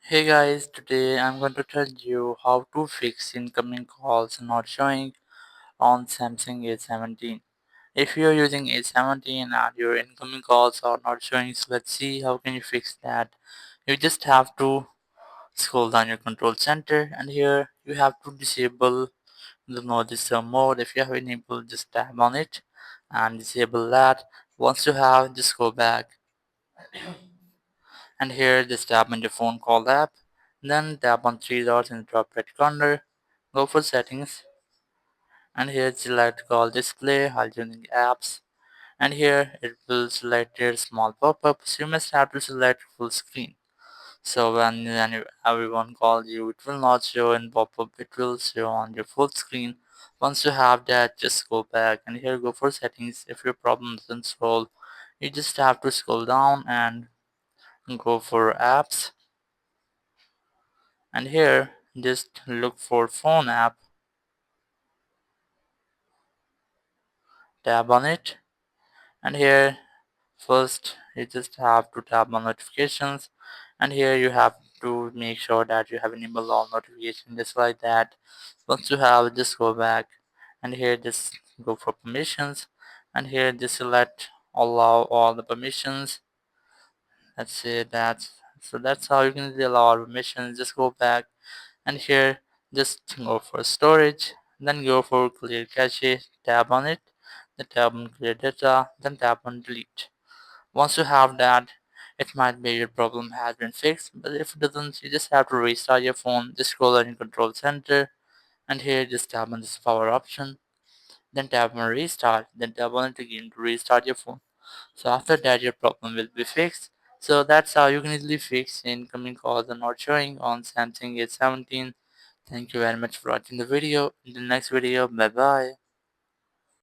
Hey guys, today I'm going to tell you how to fix incoming calls not showing on Samsung A17. If you're using A17 and your incoming calls are not showing, so let's see how can you fix that. You just have to scroll down your control center and here you have to disable the no disturb mode. If you have enabled, just tap on it and disable that. Once you have, just go back and here just tap on your phone call app, then tap on three dots in the top right corner, go for settings, and here select call display while using apps, and here it will select your small pop-up, so you must have to select full screen. So when everyone calls you, it will not show in pop-up, it will show on your full screen. Once you have that, just go back and here go for settings. If your problem doesn't solve, you just have to scroll down and go for apps, and here just look for phone app, tap on it, and here first you just have to tap on notifications, and here you have to make sure that you have enabled all notifications just like that. Once you have, just go back and here just go for permissions, and here just select allow all the permissions. Let's say that. So that's how you can allow all permissions. Just go back and here just go for storage, then go for clear cache, tap on it, then tap on clear data, then tap on delete. Once you have that, it might be your problem has been fixed, but if it doesn't, you just have to restart your phone. Just scroll on your control center and here just tap on this power option, then tap on restart, then tap on it again to restart your phone. So after that your problem will be fixed. So that's how you can easily fix incoming calls are not showing on Samsung A17. Thank you very much for watching the video. In the next video, bye bye.